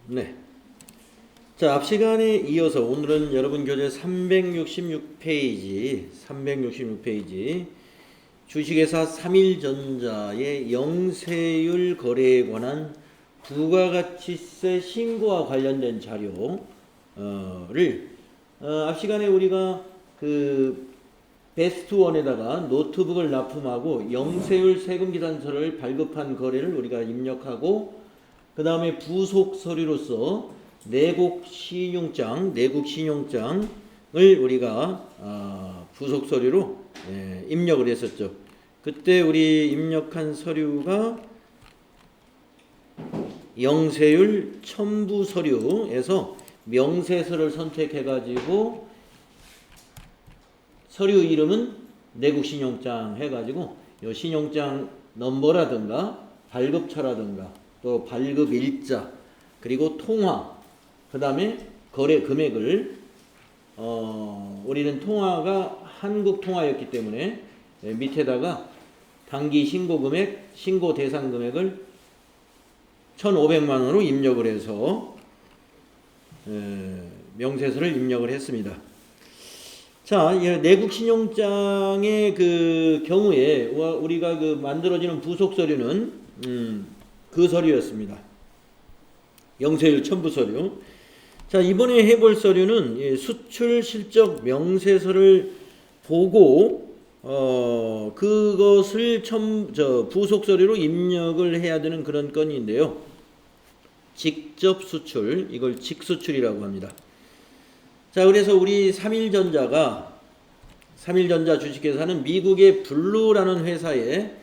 네. 자, 앞 시간에 이어서 오늘은 여러분 교재 366페이지 주식회사 삼일전자의 영세율 거래에 관한 부가가치세 신고와 관련된 자료를 앞 시간에 우리가 그 베스트 원에다가 노트북을 납품하고 영세율 세금계산서를 발급한 거래를 우리가 입력하고 그 다음에 부속 서류로서 내국 신용장을 우리가 부속 서류로 입력을 했었죠. 그때 우리 입력한 서류가 영세율 첨부 서류에서 명세서를 선택해 가지고 서류 이름은 내국 신용장 해가지고 요 신용장 넘버라든가 발급처라든가 또 발급 일자 그리고 통화 그 다음에 거래 금액을 우리는 통화가 한국 통화였기 때문에 밑에다가 단기 신고 금액 신고 대상 금액을 1,500만 원으로 입력을 해서 명세서를 입력을 했습니다. 자, 내국 신용장의 그 경우에 우리가 그 만들어지는 부속 서류는 그 서류였습니다. 영세율 첨부 서류. 자, 이번에 해볼 서류는 수출 실적 명세서를 보고 그것을 부속 서류로 입력을 해야 되는 그런 건인데요. 직접 수출, 이걸 직수출이라고 합니다. 자, 그래서 우리 삼일전자 주식회사는 미국의 블루라는 회사에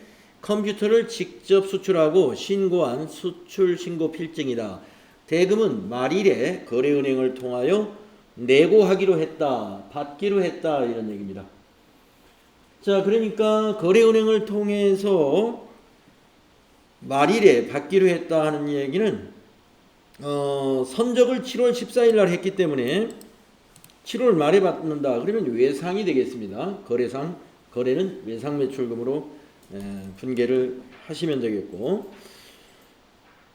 컴퓨터를 직접 수출하고 신고한 수출 신고 필증이다. 대금은 말일에 거래은행을 통하여 내고하기로 했다, 받기로 했다 이런 얘기입니다. 자, 그러니까 거래은행을 통해서 말일에 받기로 했다 하는 얘기는 선적을 7월 14일 날 했기 때문에 7월 말에 받는다. 그러면 외상이 되겠습니다. 거래는 외상 매출금으로 분계를 하시면 되겠고,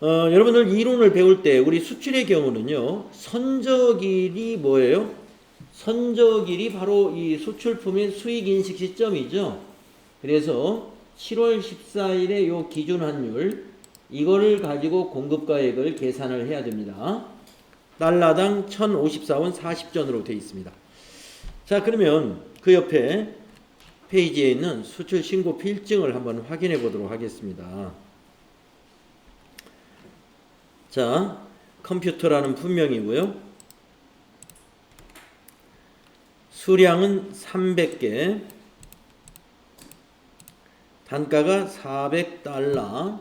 여러분들 이론을 배울 때 우리 수출의 경우는요, 선적일이 뭐예요? 선적일이 바로 이 수출품의 수익 인식 시점이죠. 그래서 7월 14일에 요 기준 환율 이거를 가지고 공급가액을 계산을 해야 됩니다. 달러당 1,054원 40전으로 되어 있습니다. 자, 그러면 그 옆에 페이지에 있는 수출 신고 필증을 한번 확인해 보도록 하겠습니다. 자, 컴퓨터라는 품명이고요. 수량은 300개, 단가가 400달러.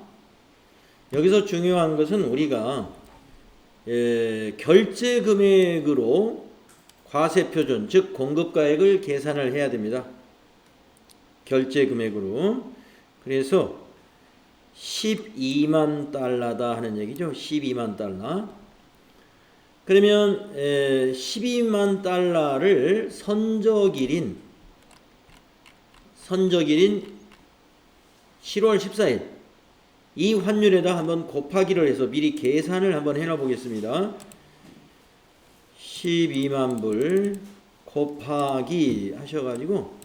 여기서 중요한 것은 우리가 결제 금액으로 과세 표준, 즉 공급가액을 계산을 해야 됩니다. 결제 금액으로. 그래서 12만 달러다 하는 얘기죠. 12만 달러. 그러면 12만 달러를 선적일인 7월 14일 이 환율에다 한번 곱하기를 해서 미리 계산을 한번 해놔 보겠습니다. 12만 불 곱하기 하셔가지고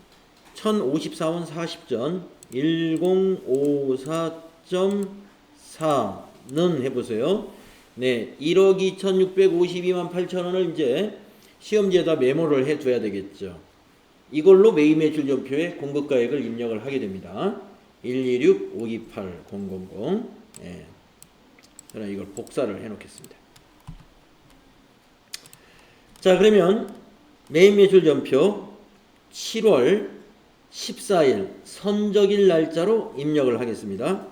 1054원 40전 1054.4는 해보세요. 네, 1억 2,652만 8천원을 이제 시험지에다 메모를 해줘야 되겠죠. 이걸로 매입 매출 전표에 공급가액을 입력을 하게 됩니다. 126-528-000. 예. 저는 이걸 복사를 해 놓겠습니다. 자, 그러면 매입 매출 전표 7월 14일 선적일 날짜로 입력을 하겠습니다.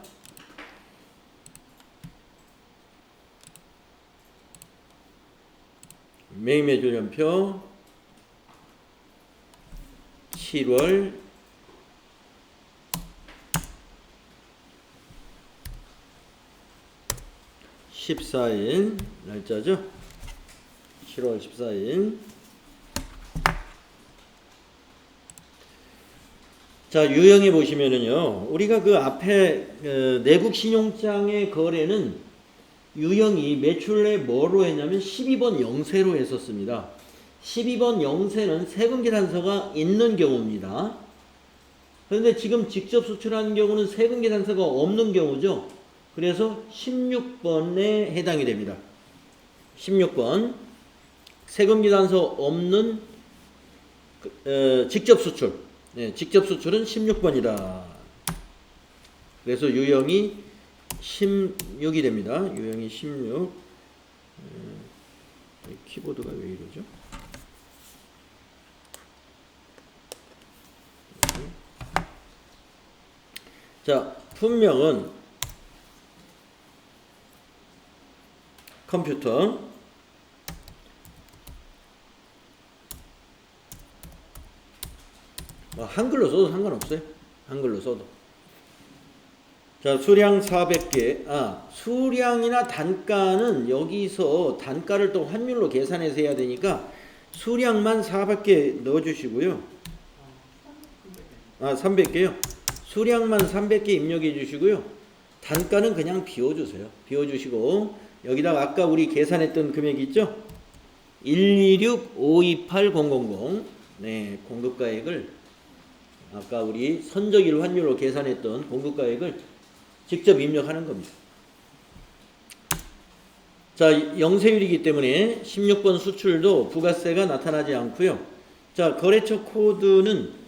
매입 매출 전표 7월 14일 날짜죠. 7월 14일. 자, 유형에 보시면은요, 우리가 그 앞에 내국 신용장의 거래는 유형이 매출에 뭐로 했냐면 12번 영세로 했었습니다. 12번 영세는 세금계산서가 있는 경우입니다. 그런데 지금 직접 수출하는 경우는 세금계산서가 없는 경우죠. 그래서 16번에 해당이 됩니다. 16번 세금계산서 없는 직접 수출. 네, 직접 수출은 16번이다. 그래서 유형이 16이 됩니다. 유형이 16. 키보드가 왜 이러죠? 자, 품명은 컴퓨터, 한글로 써도 상관없어요. 한글로 써도. 자, 수량 400개. 수량이나 단가는 여기서 단가를 또 환율로 계산해서 해야 되니까 수량만 400개 넣어주시고요. 300개요. 수량만 300개 입력해 주시고요. 단가는 그냥 비워주세요. 비워주시고 여기다가 아까 우리 계산했던 금액 있죠? 126,528,000 네, 공급가액을 아까 우리 선적일 환율로 계산했던 공급가액을 직접 입력하는 겁니다. 자, 영세율이기 때문에 16번 수출도 부가세가 나타나지 않고요. 자, 거래처 코드는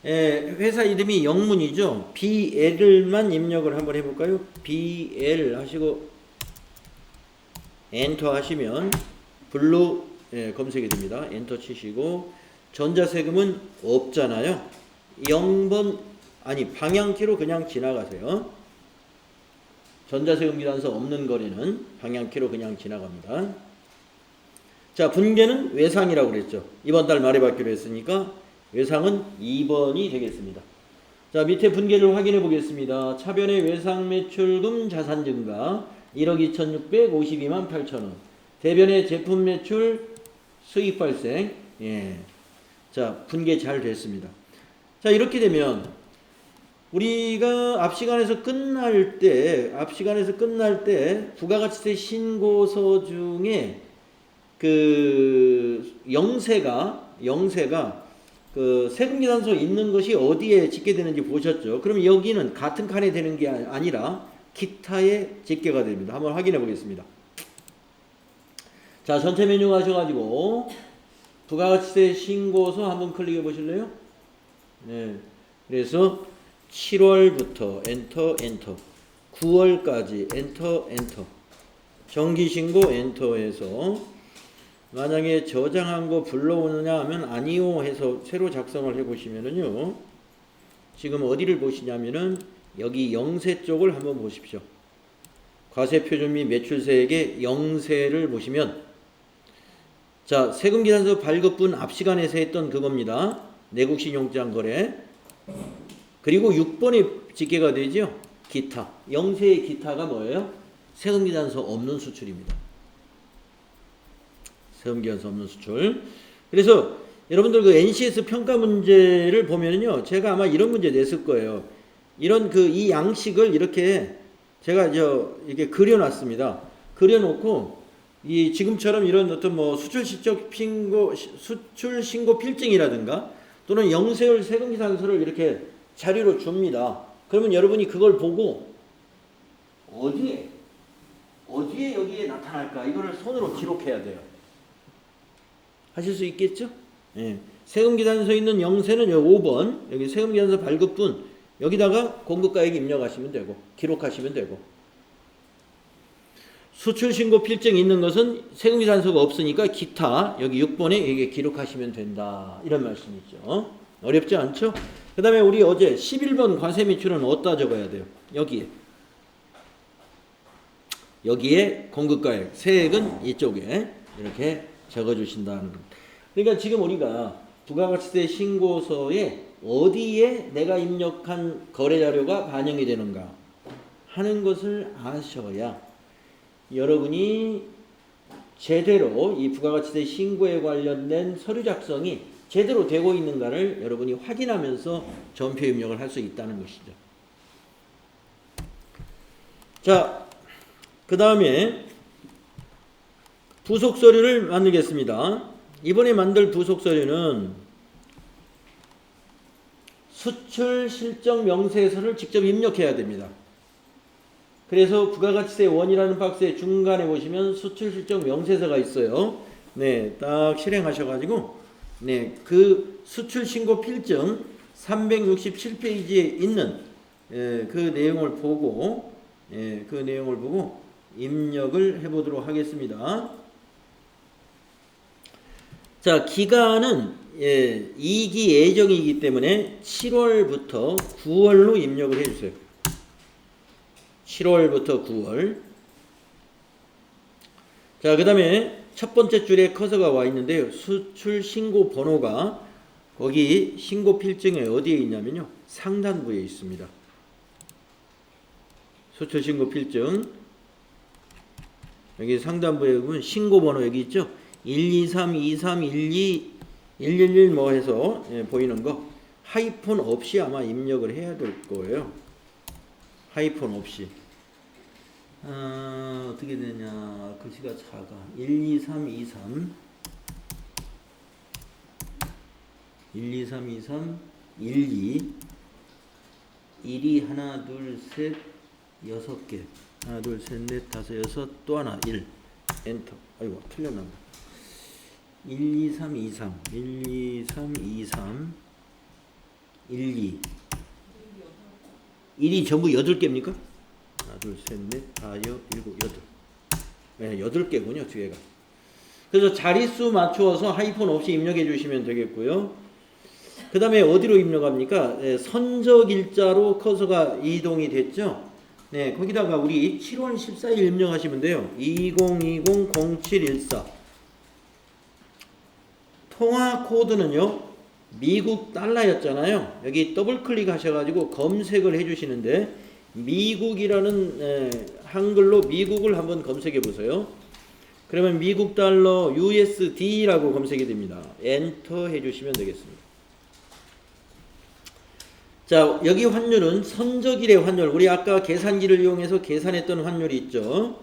회사 이름이 영문이죠. BL만 입력을 한번 해볼까요? BL 하시고 엔터 하시면 블루 검색이 됩니다. 엔터 치시고 전자세금은 없잖아요. 0번 방향키로 그냥 지나가세요. 전자세금 기단서 없는 거래는 방향키로 그냥 지나갑니다. 자, 분계는 외상이라고 그랬죠. 이번 달 말에 받기로 했으니까 외상은 2번이 되겠습니다. 자, 밑에 분계를 확인해 보겠습니다. 차변의 외상 매출금 자산 증가 1억 2,652만 8천원. 대변의 제품 매출 수익 발생. 자, 분계 잘 됐습니다. 자, 이렇게 되면 우리가 앞 시간에서 끝날 때 부가가치세 신고서 중에 그 영세가 그 세금계산서 있는 것이 어디에 찍게 되는지 보셨죠? 그럼 여기는 같은 칸에 되는 게 아니라 기타에 집계가 됩니다. 한번 확인해 보겠습니다. 자, 전체 메뉴 가셔가지고 부가가치세 신고서 한번 클릭해 보실래요? 네. 그래서 7월부터 엔터 9월까지 엔터 정기신고 엔터해서 만약에 저장한 거 불러오느냐 하면 아니요 해서 새로 작성을 해 보시면은요, 지금 어디를 보시냐면은 여기 영세 쪽을 한번 보십시오. 과세표준 및 매출세액의 영세를 보시면, 자, 세금계산서 발급분 앞 시간에서 했던 그겁니다. 내국신용장 거래. 그리고 6번에 집계가 되죠. 기타. 영세의 기타가 뭐예요? 세금계산서 없는 수출입니다. 세금계산서 없는 수출. 그래서 여러분들 그 NCS 평가 문제를 보면은요, 제가 아마 이런 문제 냈을 거예요. 이런 이 양식을 이렇게 제가 이렇게 그려놨습니다. 그려놓고 이 지금처럼 이런 어떤 수출 신고 필증이라든가 또는 영세율 세금계산서를 이렇게 자료로 줍니다. 그러면 여러분이 그걸 보고 어디에 여기에 나타날까? 이거를 손으로 기록해야 돼요. 하실 수 있겠죠? 예. 세금계산서 있는 영세는 여기 5번, 여기 세금계산서 발급분, 여기다가 공급가액 입력하시면 되고, 기록하시면 되고. 수출신고 필증 있는 것은 세금계산서가 없으니까 기타, 여기 6번에 여기 기록하시면 된다. 이런 말씀이죠. 어렵지 않죠? 그 다음에 우리 어제 11번 과세매출은 어디다 적어야 돼요? 여기에 공급가액, 세액은 이쪽에 이렇게 적어주신다는 겁니다. 그러니까 지금 우리가 부가가치세 신고서에 어디에 내가 입력한 거래자료가 반영이 되는가 하는 것을 아셔야 여러분이 제대로 이 부가가치세 신고에 관련된 서류 작성이 제대로 되고 있는가를 여러분이 확인하면서 전표 입력을 할 수 있다는 것이죠. 자, 그 다음에 부속 서류를 만들겠습니다. 이번에 만들 부속 서류는 수출 실적 명세서를 직접 입력해야 됩니다. 그래서 부가가치세 원이라는 박스의 중간에 보시면 수출 실적 명세서가 있어요. 네, 딱 실행하셔가지고, 네, 그 수출 신고 필증 367페이지에 있는 그 내용을 보고, 입력을 해보도록 하겠습니다. 자, 기간은 2기 예정이기 때문에 7월부터 9월로 입력을 해주세요. 7월부터 9월. 자, 그 다음에 첫 번째 줄에 커서가 와 있는데요. 수출 신고 번호가 거기 신고 필증에 어디에 있냐면요. 상단부에 있습니다. 수출 신고 필증. 여기 상단부에 보면 신고 번호 여기 있죠. 123, 23, 12, 111 뭐 해서 보이는 거 하이폰 없이 아마 입력을 해야 될 거예요. 하이폰 없이. 어떻게 되냐. 글씨가 작아. 123, 23 123, 23 12 1이 하나 둘 셋 6개 하나 둘 셋 넷 다섯 여섯 또 하나 1 엔터. 아이고 틀렸나 봐. 123, 23 123, 23 12 1이 전부 8개입니까? 하나 둘 셋 넷 다섯 일곱 여덟. 네, 8개군요 뒤에가. 그래서 자릿수 맞추어서 하이폰 없이 입력해 주시면 되겠고요. 그 다음에 어디로 입력합니까? 네, 선적일자로 커서가 이동이 됐죠. 네, 거기다가 우리 7월 14일 입력하시면 돼요. 2020-0714 통화 코드는요 미국 달러였잖아요. 여기 더블 클릭 하셔가지고 검색을 해주시는데 미국이라는 한글로 미국을 한번 검색해 보세요. 그러면 미국 달러 USD라고 검색이 됩니다. 엔터 해주시면 되겠습니다. 자, 여기 환율은 선적일의 환율. 우리 아까 계산기를 이용해서 계산했던 환율이 있죠.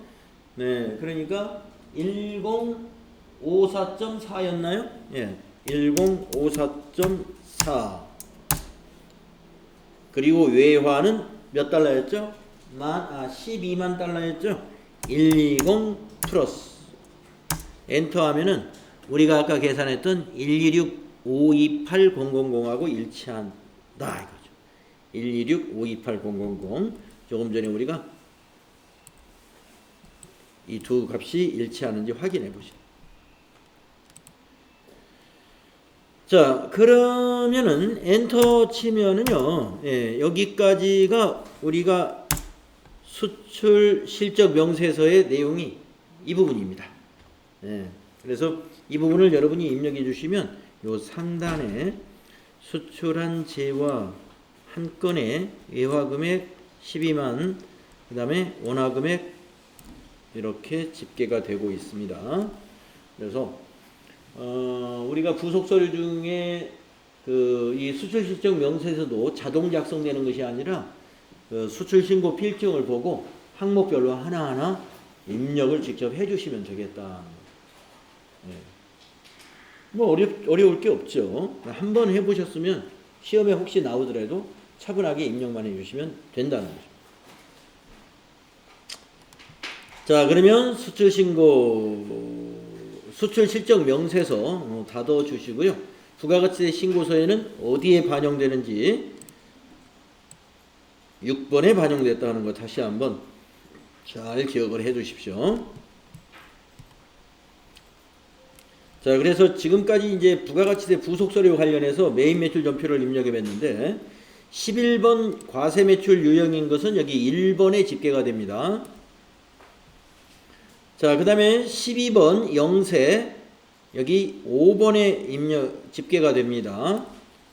네, 그러니까 1054.4였나요? 예, 1054.4. 그리고 외화는 몇 달러였죠? 12만 달러였죠? 120 플러스. 엔터 하면은 우리가 아까 계산했던 126-528-000하고 일치한다 이거죠. 126-528-000. 조금 전에 우리가 이 두 값이 일치하는지 확인해 보시죠. 자, 그러면은 엔터 치면은요, 여기까지가 우리가 수출 실적 명세서의 내용이 이 부분입니다. 그래서 이 부분을 여러분이 입력해 주시면 요 상단에 수출한 재화 한 건에 외화금액 12만, 그 다음에 원화금액 이렇게 집계가 되고 있습니다. 그래서 우리가 부속 서류 중에 이 수출 실적 명세서도 자동 작성되는 것이 아니라 수출 신고 필증을 보고 항목별로 하나하나 입력을 직접 해주시면 되겠다. 뭐 어려울 게 없죠. 한번 해보셨으면 시험에 혹시 나오더라도 차분하게 입력만 해주시면 된다는 거죠. 자, 그러면 수출 실적 명세서 닫아 주시고요. 부가가치세 신고서에는 어디에 반영되는지 6번에 반영됐다는 거 다시 한번 잘 기억을 해 두십시오. 자, 그래서 지금까지 이제 부가가치세 부속서류 관련해서 메인 매출 전표를 입력해 봤는데 11번 과세 매출 유형인 것은 여기 1번에 집계가 됩니다. 자, 그 다음에 12번 영세 여기 5번에 집계가 됩니다.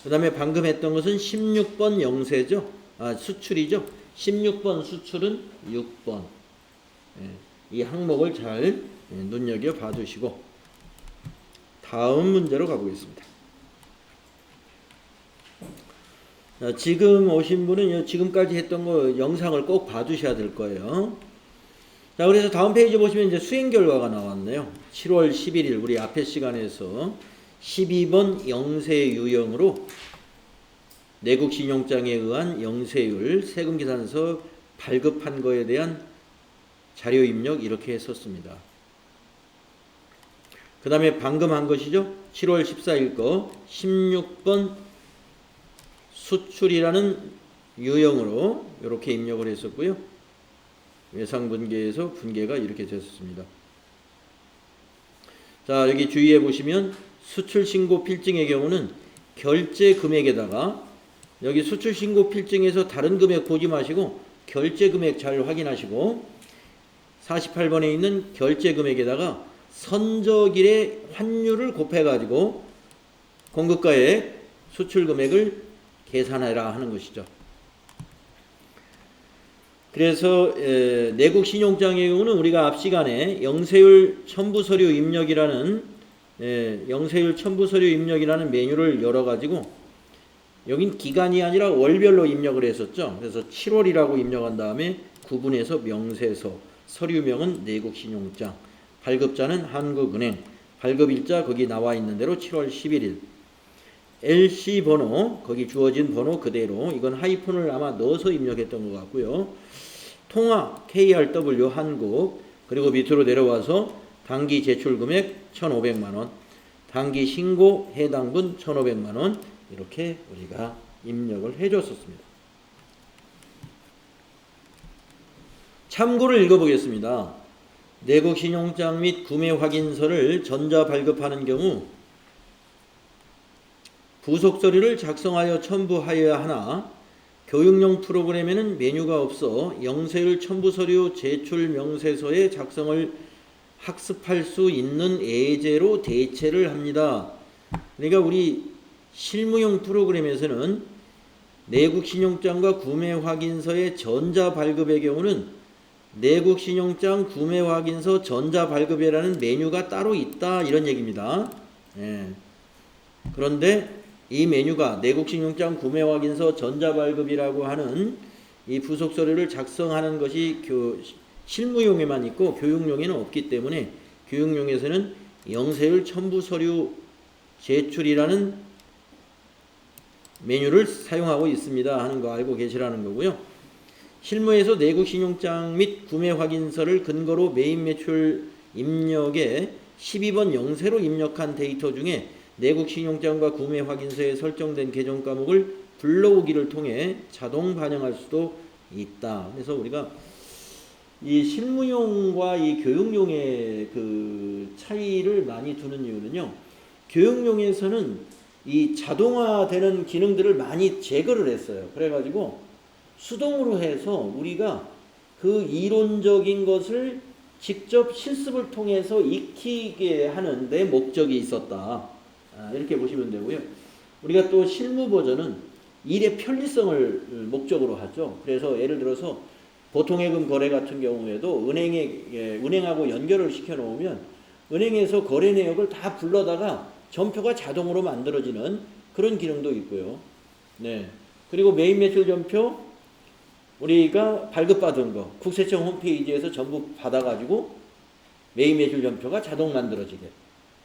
그 다음에 방금 했던 것은 16번 영세죠. 수출이죠. 16번 수출은 6번. 이 항목을 잘 눈여겨 봐주시고 다음 문제로 가보겠습니다. 지금 오신 분은 지금까지 했던 거 영상을 꼭 봐두셔야 될 거예요. 자, 그래서 다음 페이지 보시면 이제 수행 결과가 나왔네요. 7월 11일 우리 앞에 시간에서 12번 영세 유형으로 내국 신용장에 의한 영세율 세금계산서 발급한 거에 대한 자료 입력 이렇게 했었습니다. 그 다음에 방금 한 것이죠. 7월 14일 거 16번 수출이라는 유형으로 이렇게 입력을 했었고요. 외상분계에서 분계가 이렇게 됐었습니다. 자, 여기 주의해 보시면 수출신고 필증의 경우는 결제 금액에다가 여기 수출신고 필증에서 다른 금액 보지 마시고 결제 금액 잘 확인하시고 48번에 있는 결제 금액에다가 선적일의 환율을 곱해가지고 공급가액 수출 금액을 계산해라 하는 것이죠. 그래서 내국 신용장의 경우는 우리가 앞 시간에 영세율 첨부서류 입력이라는 영세율 첨부서류 입력이라는 메뉴를 열어가지고 여긴 기간이 아니라 월별로 입력을 했었죠. 그래서 7월이라고 입력한 다음에 구분해서 명세서, 서류명은 내국신용장, 발급자는 한국은행, 발급일자 거기 나와 있는 대로 7월 11일, LC 번호 거기 주어진 번호 그대로 이건 하이픈을 아마 넣어서 입력했던 것 같고요. 통화 KRW 한국 그리고 밑으로 내려와서 단기 제출금액 1,500만원, 단기 신고 해당분 1,500만원 이렇게 우리가 입력을 해줬었습니다. 참고를 읽어보겠습니다. 내국 신용장 및 구매 확인서를 전자 발급하는 경우 부속 서류를 작성하여 첨부하여야 하나 교육용 프로그램에는 메뉴가 없어 영세율 첨부 서류 제출 명세서의 작성을 학습할 수 있는 예제로 대체를 합니다. 그러니까 우리 실무용 프로그램에서는 내국 신용장과 구매 확인서의 전자 발급의 경우는 내국 신용장 구매 확인서 전자 발급이라는 메뉴가 따로 있다 이런 얘기입니다. 그런데 이 메뉴가 내국 신용장 구매 확인서 전자 발급이라고 하는 이 부속 서류를 작성하는 것이 실무용에만 있고 교육용에는 없기 때문에 교육용에서는 영세율 첨부 서류 제출이라는 메뉴를 사용하고 있습니다 하는 거 알고 계시라는 거고요. 실무에서 내국 신용장 및 구매 확인서를 근거로 매입 매출 입력에 12번 영세로 입력한 데이터 중에 내국 신용장과 구매 확인서에 설정된 계정 과목을 불러오기를 통해 자동 반영할 수도 있다. 그래서 우리가 이 실무용과 이 교육용의 그 차이를 많이 두는 이유는요. 교육용에서는 이 자동화되는 기능들을 많이 제거를 했어요. 그래가지고 수동으로 해서 우리가 그 이론적인 것을 직접 실습을 통해서 익히게 하는 데 목적이 있었다. 이렇게 보시면 되고요. 우리가 또 실무 버전은 일의 편리성을 목적으로 하죠. 그래서 예를 들어서 보통예금 거래 같은 경우에도 은행하고 연결을 시켜 놓으면 은행에서 거래 내역을 다 불러다가 전표가 자동으로 만들어지는 그런 기능도 있고요. 네. 그리고 매입 매출 전표 우리가 발급받은 거 국세청 홈페이지에서 전부 받아가지고 매입 매출 전표가 자동 만들어지게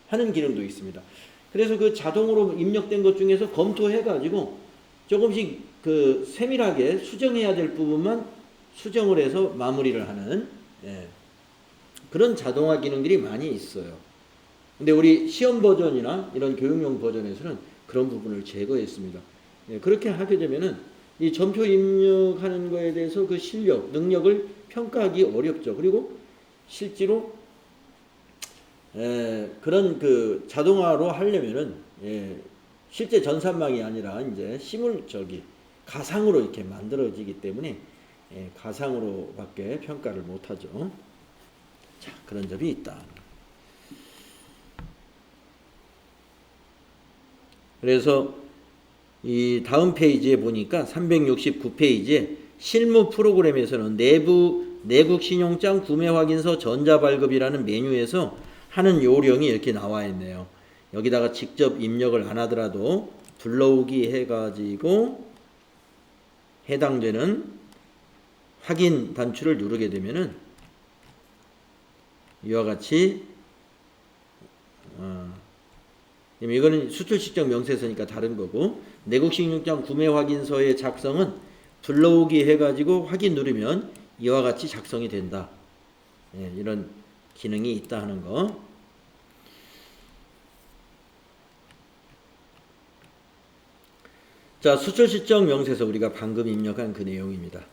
하는 기능도 있습니다. 그래서 그 자동으로 입력된 것 중에서 검토해가지고 조금씩 그 세밀하게 수정해야 될 부분만 수정을 해서 마무리를 하는 그런 자동화 기능들이 많이 있어요. 근데 우리 시험 버전이나 이런 교육용 버전에서는 그런 부분을 제거했습니다. 그렇게 하게 되면은 이 전표 입력하는 거에 대해서 그 실력, 능력을 평가하기 어렵죠. 그리고 실제로 그런 그 자동화로 하려면은 실제 전산망이 아니라 이제 가상으로 이렇게 만들어지기 때문에 가상으로밖에 평가를 못하죠. 자, 그런 점이 있다. 그래서 이 다음 페이지에 보니까 369페이지에 실무 프로그램에서는 내국 신용장 구매 확인서 전자 발급이라는 메뉴에서 하는 요령이 이렇게 나와 있네요. 여기다가 직접 입력을 안 하더라도 불러오기 해가지고 해당되는 확인 단추를 누르게 되면은 이와 같이 이거는 수출 실적 명세서니까 다른 거고, 내국식 육장 구매 확인서의 작성은 불러오기 해가지고 확인 누르면 이와 같이 작성이 된다. 예, 이런 기능이 있다 하는 거. 자, 수출 실적 명세서 우리가 방금 입력한 그 내용입니다.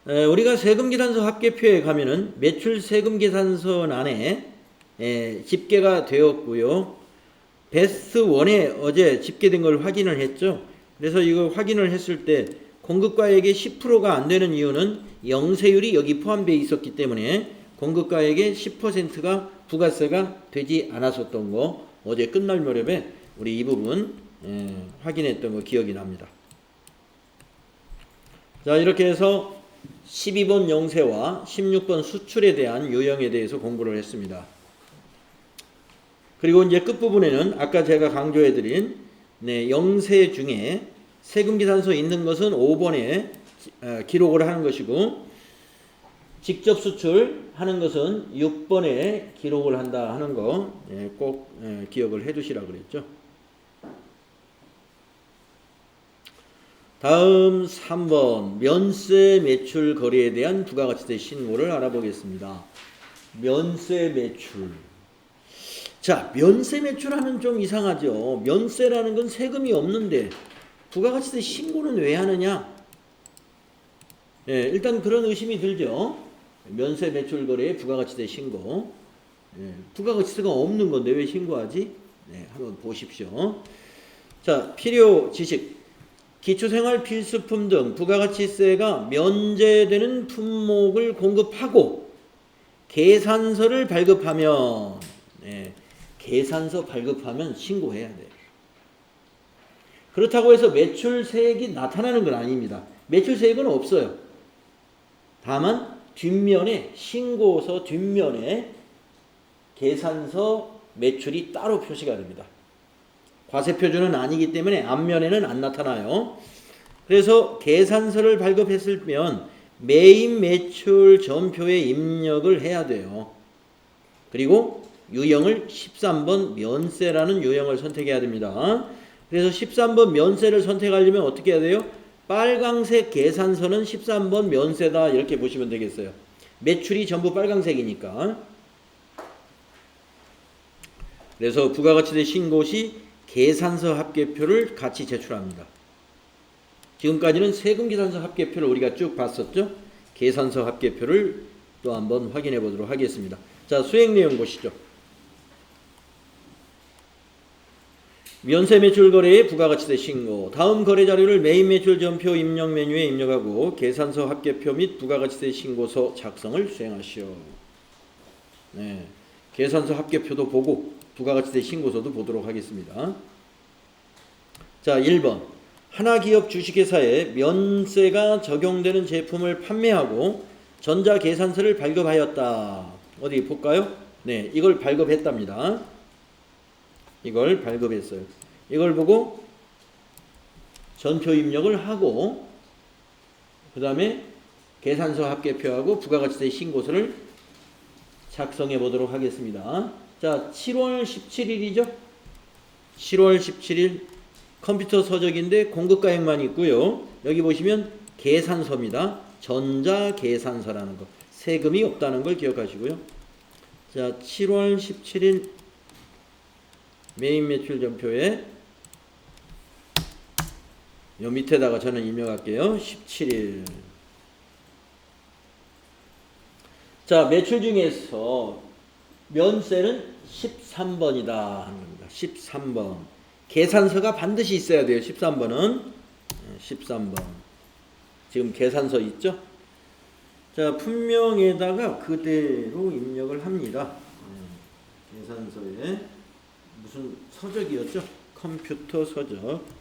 우리가 세금계산서 합계표에 가면은 매출 세금계산서란에 집계가 되었고요. 베스트 1에 어제 집계된 걸 확인을 했죠. 그래서 이거 확인을 했을 때 공급가액의 10%가 안 되는 이유는 영세율이 여기 포함되어 있었기 때문에 공급가액의 10%가 부가세가 되지 않았었던 거 어제 끝날 무렵에 우리 이 부분 확인했던 거 기억이 납니다. 자, 이렇게 해서 12번 영세와 16번 수출에 대한 요령에 대해서 공부를 했습니다. 그리고 이제 끝부분에는 아까 제가 강조해드린 영세 중에 세금계산서 있는 것은 5번에 기록을 하는 것이고, 직접 수출하는 것은 6번에 기록을 한다 하는 거 꼭 기억을 해 두시라고 그랬죠. 다음 3번 면세 매출 거래에 대한 부가가치세 신고를 알아보겠습니다. 면세 매출. 자, 면세 매출하면 좀 이상하죠. 면세라는 건 세금이 없는데 부가가치세 신고는 왜 하느냐? 예, 일단 그런 의심이 들죠. 면세 매출 거래에 부가가치세 신고. 부가가치세가 없는 건데 왜 신고하지? 한번 보십시오. 자, 필요 지식. 기초생활 필수품 등 부가가치세가 면제되는 품목을 공급하고 계산서를 발급하면 계산서 발급하면 신고해야 돼요. 그렇다고 해서 매출세액이 나타나는 건 아닙니다. 매출세액은 없어요. 다만 뒷면에 신고서 뒷면에 계산서 매출이 따로 표시가 됩니다. 과세표준은 아니기 때문에 앞면에는 안 나타나요. 그래서 계산서를 발급했으면 매입 매출 전표에 입력을 해야 돼요. 그리고 유형을 13번 면세라는 유형을 선택해야 됩니다. 그래서 13번 면세를 선택하려면 어떻게 해야 돼요? 빨강색 계산서는 13번 면세다 이렇게 보시면 되겠어요. 매출이 전부 빨강색이니까. 그래서 부가가치세 신고 시 계산서 합계표를 같이 제출합니다. 지금까지는 세금계산서 합계표를 우리가 쭉 봤었죠. 계산서 합계표를 또 한번 확인해 보도록 하겠습니다. 자, 수행 내용 보시죠. 면세 매출 거래의 부가가치세 신고. 다음 거래 자료를 매입 매출 전표 입력 메뉴에 입력하고 계산서 합계표 및 부가가치세 신고서 작성을 수행하시오. 계산서 합계표도 보고 부가가치세 신고서도 보도록 하겠습니다. 자, 1번. 하나기업 주식회사에 면세가 적용되는 제품을 판매하고 전자계산서를 발급하였다. 어디 볼까요? 이걸 발급했답니다. 이걸 발급했어요. 이걸 보고 전표 입력을 하고 그 다음에 계산서 합계표하고 부가가치세 신고서를 작성해 보도록 하겠습니다. 자, 7월 17일이죠. 7월 17일 컴퓨터 서적인데 공급가액만 있고요. 여기 보시면 계산서입니다. 전자계산서라는 거. 세금이 없다는 걸 기억하시고요. 자, 7월 17일 매입 매출 전표에 요 밑에다가 저는 입력할게요. 17일. 자, 매출 중에서 면세는 13번이다 하는 겁니다. 13번. 계산서가 반드시 있어야 돼요. 13번은. 13번. 지금 계산서 있죠? 자, 품명에다가 그대로 입력을 합니다. 계산서에 무슨 서적이었죠? 컴퓨터 서적.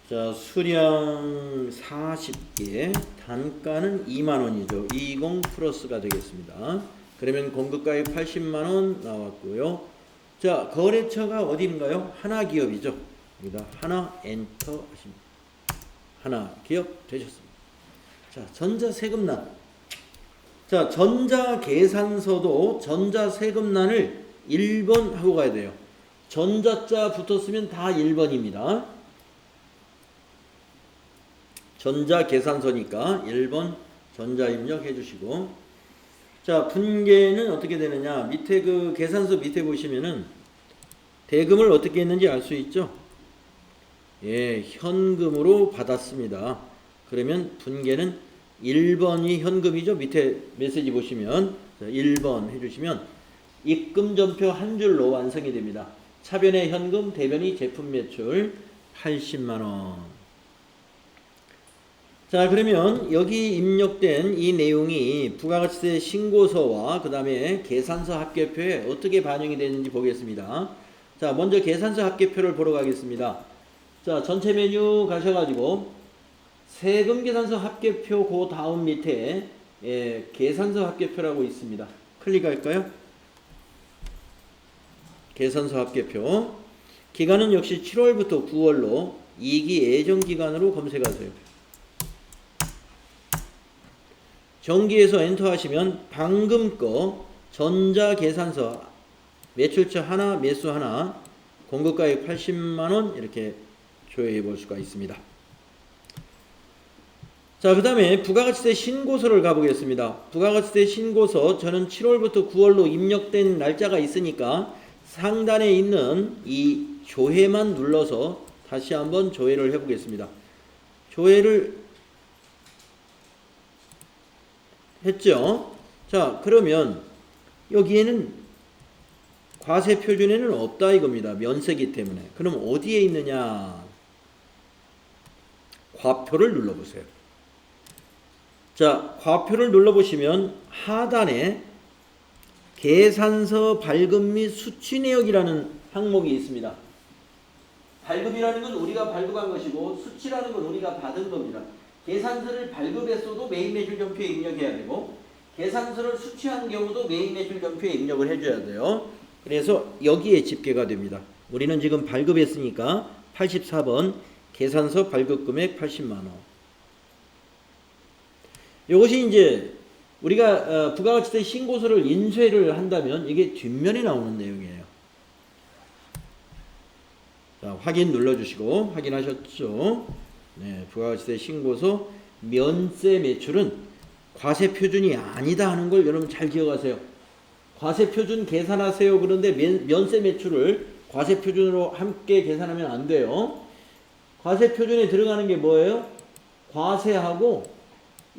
자, 수량 40개, 단가는 2만원이죠. 20 플러스가 되겠습니다. 그러면 공급가액 80만 원 나왔고요. 자, 거래처가 어디인가요? 하나기업이죠. 여기다 하나 엔터 하십니다. 하나기업 되셨습니다. 자, 전자세금란. 자, 전자계산서도 전자세금란을 1번 하고 가야 돼요. 전자자 붙었으면 다 1번입니다. 전자계산서니까 1번 전자 입력해 주시고, 자, 분계는 어떻게 되느냐. 밑에 그 계산서 밑에 보시면은 대금을 어떻게 했는지 알 수 있죠. 예, 현금으로 받았습니다. 그러면 분계는 1번이 현금이죠. 밑에 메시지 보시면 1번 해주시면 입금전표 한 줄로 완성이 됩니다. 차변의 현금, 대변이 제품 매출 80만원. 자, 그러면 여기 입력된 이 내용이 부가가치세 신고서와 그 다음에 계산서 합계표에 어떻게 반영이 되는지 보겠습니다. 자, 먼저 계산서 합계표를 보러 가겠습니다. 자, 전체 메뉴 가셔가지고 세금 계산서 합계표 그 다음 밑에 계산서 합계표라고 있습니다. 클릭할까요? 계산서 합계표. 기간은 역시 7월부터 9월로 2기 예정기간으로 검색하세요. 정기에서 엔터 하시면 방금 거 전자계산서 매출처 하나, 매수 하나, 공급가액 80만원 이렇게 조회해 볼 수가 있습니다. 자, 그 다음에 부가가치세 신고서를 가보겠습니다. 부가가치세 신고서 저는 7월부터 9월로 입력된 날짜가 있으니까 상단에 있는 이 조회만 눌러서 다시 한번 조회를 해보겠습니다. 조회를 했죠. 자, 그러면 여기에는 과세 표준에는 없다 이겁니다. 면세기 때문에. 그럼 어디에 있느냐? 과표를 눌러보세요. 자, 과표를 눌러보시면 하단에 계산서 발급 및 수취 내역이라는 항목이 있습니다. 발급이라는 건 우리가 발급한 것이고 수취라는 건 우리가 받은 겁니다. 계산서를 발급했어도 메인 매출 전표에 입력해야 되고 계산서를 수취한 경우도 메인 매출 전표에 입력을 해줘야 돼요. 그래서 여기에 집계가 됩니다. 우리는 지금 발급했으니까 84번 계산서 발급 금액 80만원. 이것이 이제 우리가 부가가치세 신고서를 인쇄를 한다면 이게 뒷면에 나오는 내용이에요. 자, 확인 눌러주시고 확인하셨죠? 네, 부가가치세 신고서 면세 매출은 과세 표준이 아니다 하는 걸 여러분 잘 기억하세요. 과세 표준 계산하세요. 그런데 면세 매출을 과세 표준으로 함께 계산하면 안 돼요. 과세 표준에 들어가는 게 뭐예요? 과세하고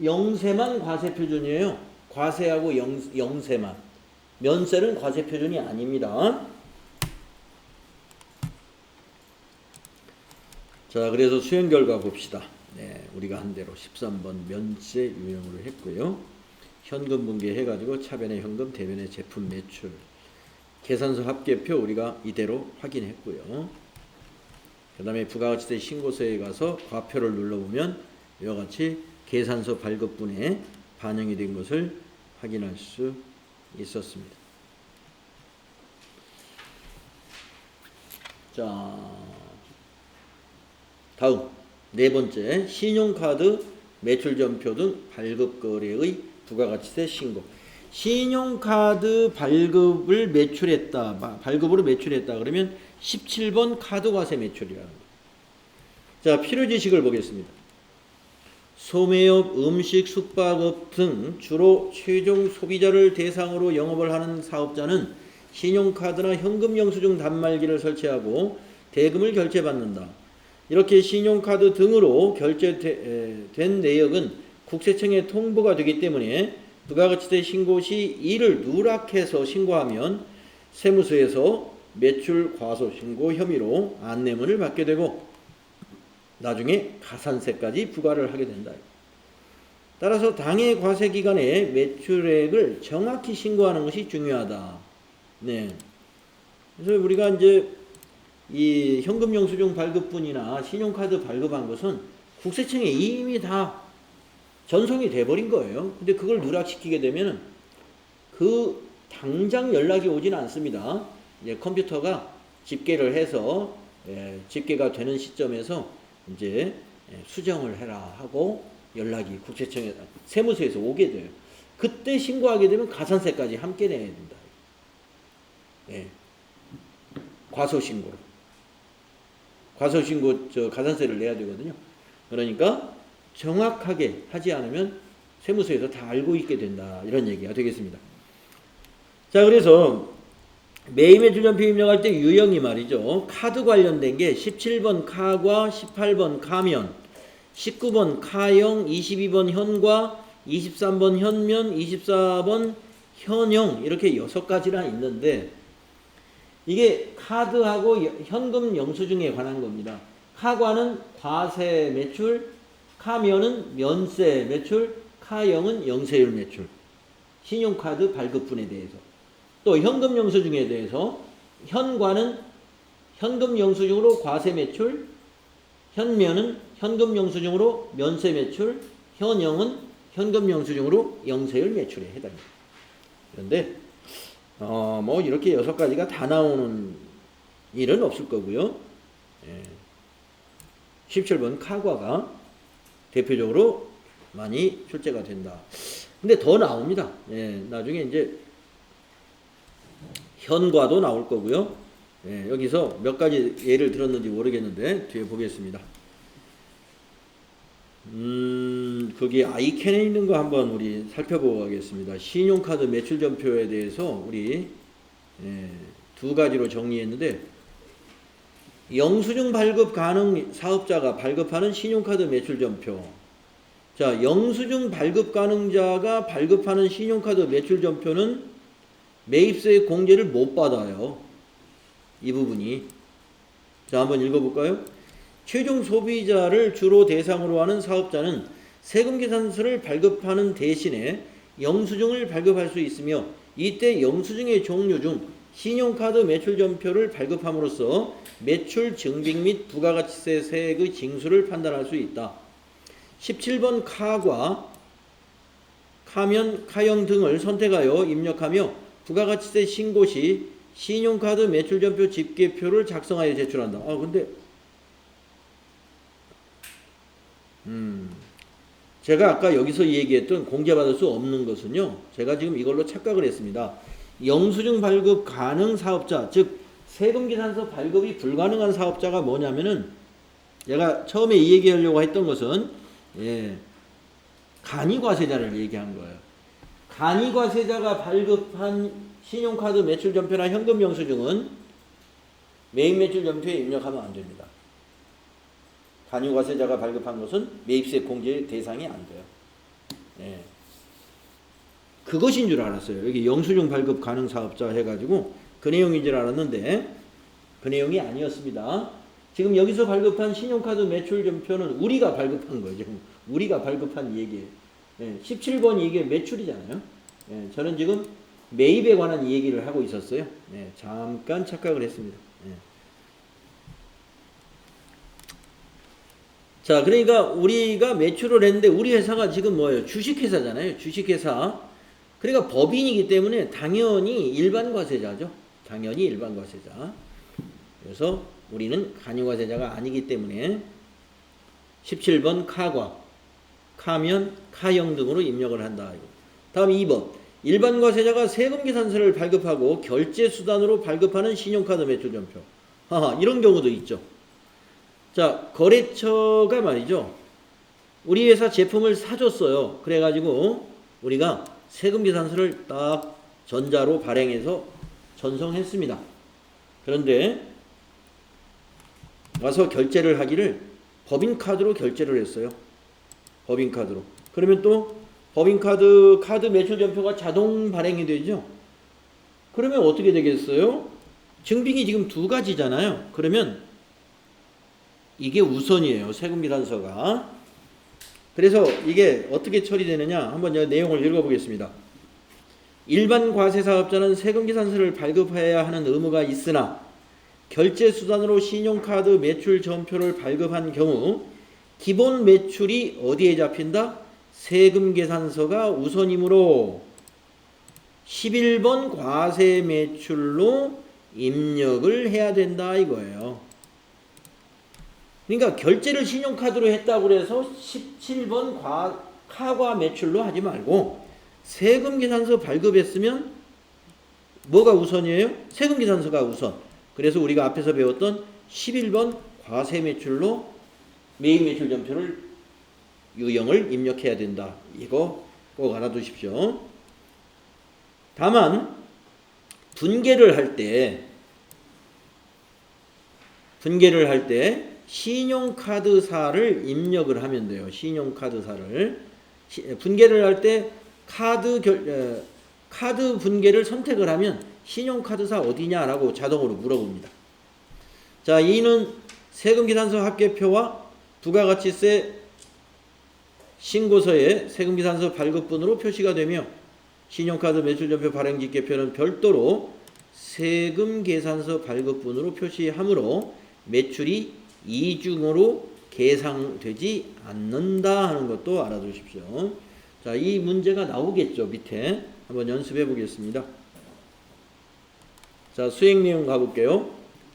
영세만 과세 표준이에요. 과세하고 영세만. 면세는 과세 표준이 아닙니다. 자, 그래서 수행 결과 봅시다. 네, 우리가 한 대로 13번 면세 유형으로 했고요. 현금 분계 해가지고 차변의 현금, 대변의 제품 매출, 계산서 합계표 우리가 이대로 확인했고요. 그 다음에 부가가치세 신고서에 가서 과표를 눌러보면 이와 같이 계산서 발급분에 반영이 된 것을 확인할 수 있었습니다. 자, 다음 네 번째, 신용카드 매출전표 등 발급거래의 부가가치세 신고. 신용카드 발급을 매출했다, 발급으로 매출했다 그러면 17번 카드과세 매출이라는 거예요. 자, 필요지식을 보겠습니다. 소매업, 음식, 숙박업 등 주로 최종 소비자를 대상으로 영업을 하는 사업자는 신용카드나 현금 영수증 단말기를 설치하고 대금을 결제받는다. 이렇게 신용카드 등으로 결제된 내역은 국세청에 통보가 되기 때문에 부가가치세 신고 시 이를 누락해서 신고하면 세무서에서 매출 과소 신고 혐의로 안내문을 받게 되고 나중에 가산세까지 부과를 하게 된다. 따라서 당해 과세 기간에 매출액을 정확히 신고하는 것이 중요하다. 네. 그래서 우리가 이제 이 현금 영수증 발급분이나 신용카드 발급한 것은 국세청에 이미 다 전송이 돼버린 거예요. 근데 그걸 누락시키게 되면 그 당장 연락이 오지는 않습니다. 이제 컴퓨터가 집계를 해서 집계가 되는 시점에서 이제 수정을 해라 하고 연락이 국세청에 세무서에서 오게 돼요. 그때 신고하게 되면 가산세까지 함께 내야 된다. 예. 과소신고로. 과소신고 가산세를 내야 되거든요. 그러니까 정확하게 하지 않으면 세무서에서 다 알고 있게 된다. 이런 얘기가 되겠습니다. 자, 그래서 매입매출전표 입력할 때 유형이 말이죠. 카드 관련된 게 17번 카과 18번 카면, 19번 카형, 22번 현과, 23번 현면, 24번 현형 이렇게 6가지나 있는데 이게 카드하고 현금 영수증에 관한 겁니다. 카과는 과세 매출, 카면은 면세 매출, 카형은 영세율 매출. 신용카드 발급분에 대해서. 또 현금 영수증에 대해서 현과는 현금 영수증으로 과세 매출, 현면은 현금 영수증으로 면세 매출, 현형은 현금 영수증으로 영세율 매출에 해당합니다. 그런데 뭐 이렇게 6가지가 다 나오는 일은 없을 거고요. 17번 카과가 대표적으로 많이 출제가 된다. 근데 더 나옵니다. 나중에 이제 현과도 나올 거고요. 여기서 몇 가지 예를 들었는지 모르겠는데 뒤에 보겠습니다. 거기 아이캔에 있는 거 한번 우리 살펴보고 가겠습니다. 신용카드 매출전표에 대해서 우리 2가지로 정리했는데 영수증 발급 가능 사업자가 발급하는 신용카드 매출전표. 자, 영수증 발급 가능자가 발급하는 신용카드 매출전표는 매입세 공제를 못 받아요. 이 부분이. 자, 한번 읽어볼까요? 최종 소비자를 주로 대상으로 하는 사업자는 세금계산서를 발급하는 대신에 영수증을 발급할 수 있으며 이때 영수증의 종류 중 신용카드 매출전표를 발급함으로써 매출 증빙 및 부가가치세 세액의 징수를 판단할 수 있다. 17번 카과 카면, 카형 등을 선택하여 입력하며 부가가치세 신고 시 신용카드 매출전표 집계표를 작성하여 제출한다. 근데 제가 아까 여기서 얘기했던 공제받을 수 없는 것은요. 제가 지금 이걸로 착각을 했습니다. 영수증 발급 가능 사업자, 즉 세금계산서 발급이 불가능한 사업자가 뭐냐면은 제가 처음에 이 얘기하려고 했던 것은 간이과세자를 얘기한 거예요. 간이과세자가 발급한 신용카드 매출전표나 현금 영수증은 매입매출전표에 입력하면 안 됩니다. 간이과세자가 발급한 것은 매입세 공제 대상이 안 돼요. 그것인 줄 알았어요. 여기 영수증 발급 가능 사업자 해가지고 그 내용인 줄 알았는데 그 내용이 아니었습니다. 지금 여기서 발급한 신용카드 매출전표는 우리가 발급한 거예요. 지금 우리가 발급한 얘기예요. 17번이 이게 매출이잖아요. 저는 지금 매입에 관한 얘기를 하고 있었어요. 잠깐 착각을 했습니다. 자, 그러니까 우리가 매출을 했는데 우리 회사가 지금 뭐예요? 주식회사잖아요. 주식회사. 그러니까 법인이기 때문에 당연히 일반과세자죠. 당연히 일반과세자. 그래서 우리는 간이과세자가 아니기 때문에 17번 카과, 카면, 카형 등으로 입력을 한다. 다음 2번. 일반과세자가 세금계산서를 발급하고 결제수단으로 발급하는 신용카드 매출전표. 이런 경우도 있죠. 자, 거래처가 말이죠. 우리 회사 제품을 사줬어요. 그래가지고 우리가 세금계산서를 딱 전자로 발행해서 전송했습니다. 그런데 와서 결제를 하기를 법인카드로 결제를 했어요. 법인카드로. 그러면 또 법인카드 카드 매출전표가 자동 발행이 되죠. 그러면 어떻게 되겠어요? 증빙이 지금 2가지잖아요. 그러면 이게 우선이에요. 세금계산서가. 그래서 이게 어떻게 처리되느냐 한번 내용을 읽어보겠습니다. 일반 과세사업자는 세금계산서를 발급해야 하는 의무가 있으나 결제수단으로 신용카드 매출전표를 발급한 경우 기본 매출이 어디에 잡힌다? 세금계산서가 우선이므로 11번 과세 매출로 입력을 해야 된다 이거예요. 그러니까 결제를 신용카드로 했다고 해서 17번 카과 매출로 하지 말고 세금계산서 발급했으면 뭐가 우선이에요? 세금계산서가 우선. 그래서 우리가 앞에서 배웠던 11번 과세 매출로 매입 매출 전표를 유형을 입력해야 된다. 이거 꼭 알아두십시오. 다만 분계를 할 때 신용카드사를 입력을 하면 돼요. 신용카드사를 분계를 할 때 카드 분계를 선택을 하면 신용카드사 어디냐라고 자동으로 물어봅니다. 자, 이는 세금계산서 합계표와 부가가치세 신고서에 세금계산서 발급분으로 표시가 되며 신용카드 매출전표 발행집계표는 별도로 세금계산서 발급분으로 표시하므로 매출이 이중으로 계상되지 않는다 하는 것도 알아두십시오. 자, 이 문제가 나오겠죠. 밑에 한번 연습해 보겠습니다. 자, 수행 내용 가볼게요.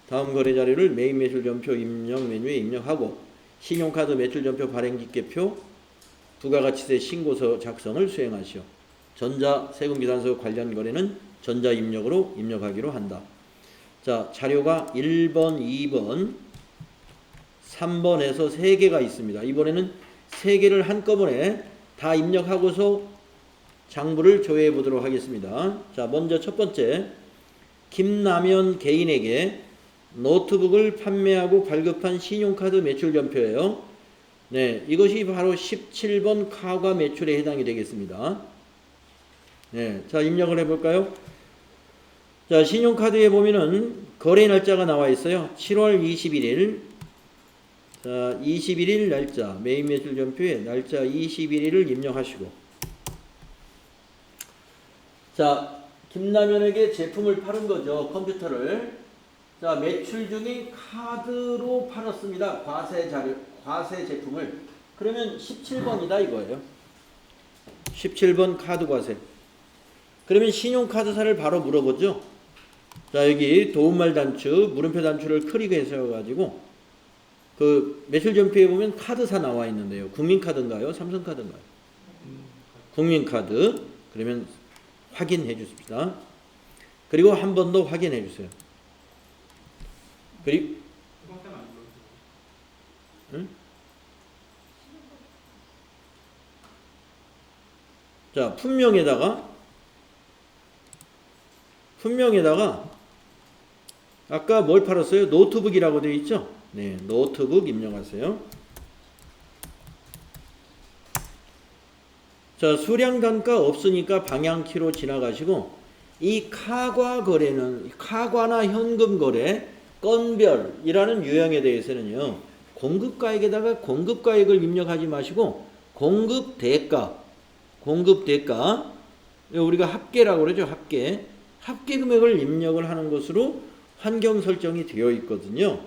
다음 거래 자료를 매입 매출전표 입력 메뉴에 입력하고 신용카드 매출전표 발행집계표 부가가치세 신고서 작성을 수행하시오. 전자 세금계산서 관련 거래는 전자 입력으로 입력하기로 한다. 자, 자료가 1번, 2번, 3번에서 3개가 있습니다. 이번에는 3개를 한꺼번에 다 입력하고서 장부를 조회해 보도록 하겠습니다. 자, 먼저 첫 번째, 김남현 개인에게 노트북을 판매하고 발급한 신용카드 매출전표예요. 네, 이것이 바로 17번 카과 매출에 해당이 되겠습니다. 네, 자, 입력을 해볼까요? 자, 신용카드에 보면은 거래 날짜가 나와 있어요. 7월 21일. 자, 21일 날짜, 매입 매출 전표에 날짜 21일을 입력하시고. 자, 김남현에게 제품을 파는 거죠. 컴퓨터를. 자, 매출 중에 카드로 팔았습니다. 과세 제품을. 그러면 17번이다 이거예요. 17번 카드 과세. 그러면 신용카드사를 바로 물어보죠. 자, 여기 도움말 단추, 물음표 단추를 클릭해서 가지고 그 매출 전표에 보면 카드사 나와 있는데요. 국민카드인가요? 삼성카드인가요? 국민카드. 그러면 확인해 주십시다. 그리고 한 번 더 확인해 주세요. 그리고 응? 자, 품명에다가 아까 뭘 팔았어요? 노트북이라고 되어 있죠? 네, 노트북 입력하세요. 자, 수량 단가 없으니까 방향키로 지나가시고 이 카과 거래는 카과나 현금 거래, 건별이라는 유형에 대해서는요. 공급가액에다가 공급가액을 입력하지 마시고 공급 대가 우리가 합계라고 그러죠. 합계 금액을 입력을 하는 것으로 환경 설정이 되어 있거든요.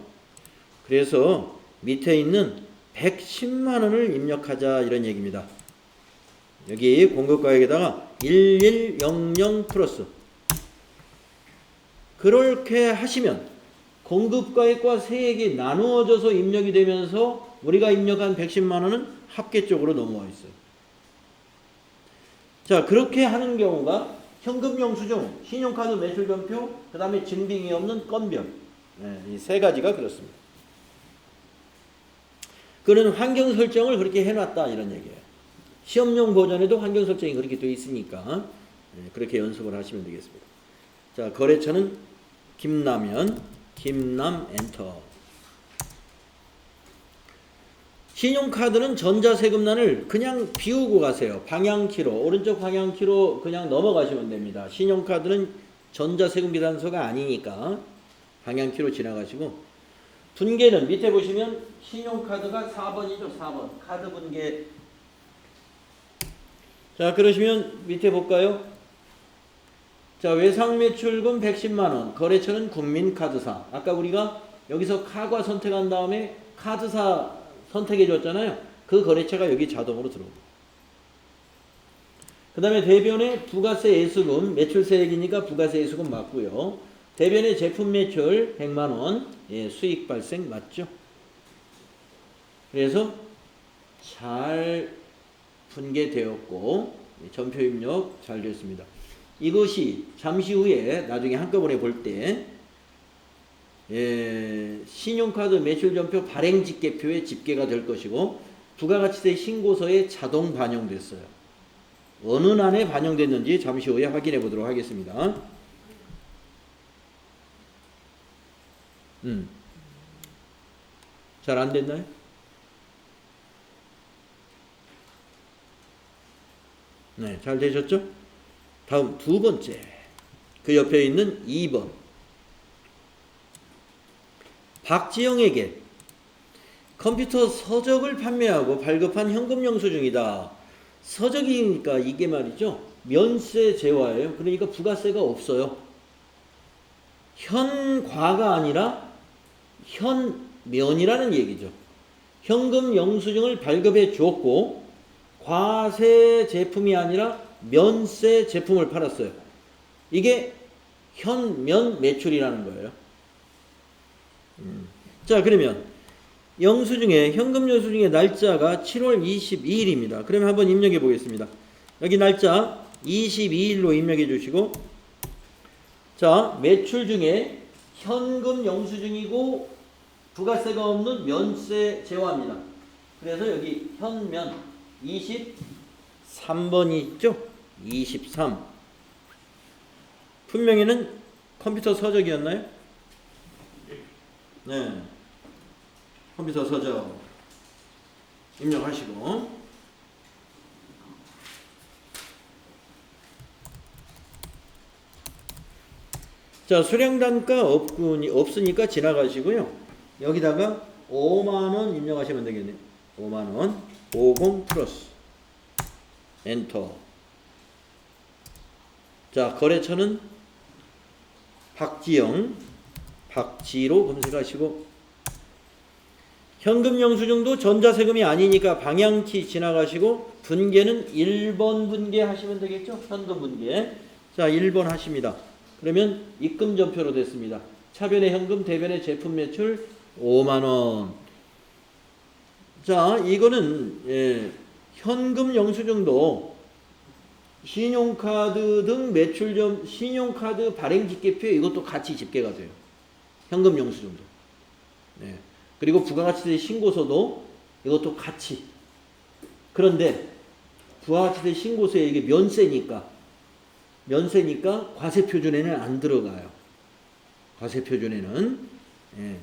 그래서 밑에 있는 110만 원을 입력하자 이런 얘기입니다. 여기 공급가액에다가 1100 플러스 그렇게 하시면 공급가액과 세액이 나누어져서 입력이 되면서 우리가 입력한 110만 원은 합계 쪽으로 넘어와 있어요. 자, 그렇게 하는 경우가 현금 영수증, 신용카드 매출전표, 그 다음에 증빙이 없는 건별. 네, 이 세 가지가 그렇습니다. 그런 환경 설정을 그렇게 해놨다 이런 얘기예요. 시험용 버전에도 환경 설정이 그렇게 되어 있으니까 네, 그렇게 연습을 하시면 되겠습니다. 자, 거래처는 김남 엔터. 신용카드는 전자세금란을 그냥 비우고 가세요. 방향키로, 오른쪽 방향키로 그냥 넘어가시면 됩니다. 신용카드는 전자세금계산서가 아니니까 방향키로 지나가시고, 분계는 밑에 보시면 신용카드가 4번이죠. 4번. 카드 분계. 자, 그러시면 밑에 볼까요? 자, 외상매출금 110만원. 거래처는 국민카드사. 아까 우리가 여기서 카과 선택한 다음에 카드사 선택해 줬잖아요. 그 거래처가 여기 자동으로 들어옵니다. 그 다음에 대변에 부가세 예수금, 매출세액이니까 부가세 예수금 맞고요. 대변에 제품 매출 100만원, 예, 수익 발생 맞죠? 그래서 잘 분계되었고, 전표 입력 잘 됐습니다. 이것이 잠시 후에 나중에 한꺼번에 볼 때, 예, 신용카드 매출전표 발행집계표에 집계가 될 것이고, 부가가치세 신고서에 자동 반영됐어요. 어느 난에 반영됐는지 잠시 후에 확인해 보도록 하겠습니다. 잘 안 됐나요? 네, 잘 되셨죠? 다음 두 번째. 그 옆에 있는 2번. 박지영에게 컴퓨터 서적을 판매하고 발급한 현금 영수증이다. 서적이니까 이게 말이죠. 면세 제화예요. 그러니까 부가세가 없어요. 현과가 아니라 현면이라는 얘기죠. 현금 영수증을 발급해 주었고 과세 제품이 아니라 면세 제품을 팔았어요. 이게 현면 매출이라는 거예요. 자, 그러면 영수증에 현금 영수증의 날짜가 7월 22일입니다. 그러면 한번 입력해 보겠습니다. 여기 날짜 22일로 입력해 주시고, 자, 매출 중에 현금 영수증이고 부가세가 없는 면세 제화입니다. 그래서 여기 현면 23번이 있죠? 23. 분명히는 컴퓨터 서적이었나요? 네. 컴퓨터 서적 입력하시고, 자, 수량단가 없으니까 지나가시고요. 여기다가 5만원 입력하시면 되겠네요. 5만원 50 플러스 엔터. 자, 거래처는 박지영, 박지로 검색하시고, 현금 영수증도 전자세금이 아니니까 방향키 지나가시고 분계는 1번 분계 하시면 되겠죠? 현금 분계. 자, 1번 하십니다. 그러면 입금 전표로 됐습니다. 차변의 현금, 대변의 제품 매출 5만원. 자, 이거는 현금 영수증도 신용카드 등 매출점, 신용카드 발행 집계표 이것도 같이 집계가 돼요. 현금 영수증도. 네. 그리고 부가가치세 신고서도 이것도 같이. 그런데 부가가치세 신고서에 이게 면세니까 과세표준에는 안 들어가요. 과세표준에는. 예.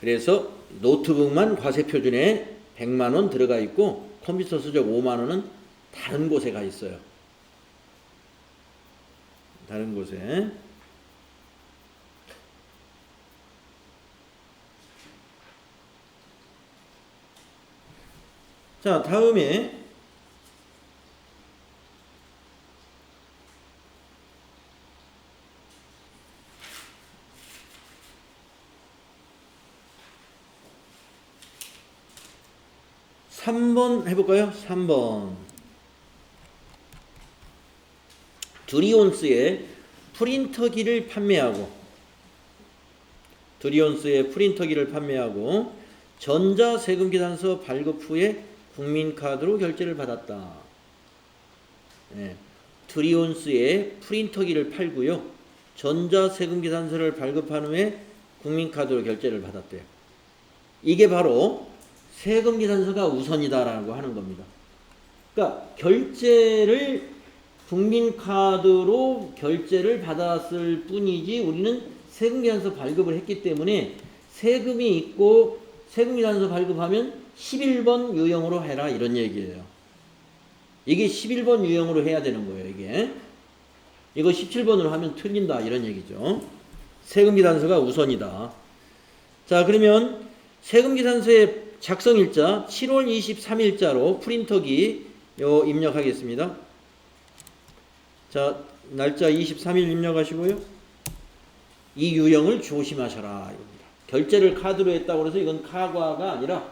그래서 노트북만 과세표준에 100만원 들어가 있고 컴퓨터 서적 5만원은 다른 곳에 가 있어요. 다른 곳에. 자, 다음에 (3번) 해볼까요? 3번. 두리온스의 프린터기를 판매하고 전자세금계산서 발급 후에 국민카드로 결제를 받았다. 네. 두리온스의 프린터기를 팔고요. 전자세금계산서를 발급한 후에 국민카드로 결제를 받았대요. 이게 바로 세금계산서가 우선이다라고 하는 겁니다. 그러니까 결제를 국민카드로 결제를 받았을 뿐이지 우리는 세금계산서 발급을 했기 때문에 세금이 있고 세금계산서 발급하면 11번 유형으로 해라 이런 얘기예요. 이게 11번 유형으로 해야 되는 거예요. 이거 17번으로 하면 틀린다 이런 얘기죠. 세금계산서가 우선이다. 자, 그러면 세금계산서의 작성일자 7월 23일자로 프린터기 입력하겠습니다. 자, 날짜 23일 입력하시고요. 이 유형을 조심하셔라 이겁니다. 결제를 카드로 했다고 해서 이건 카과가 아니라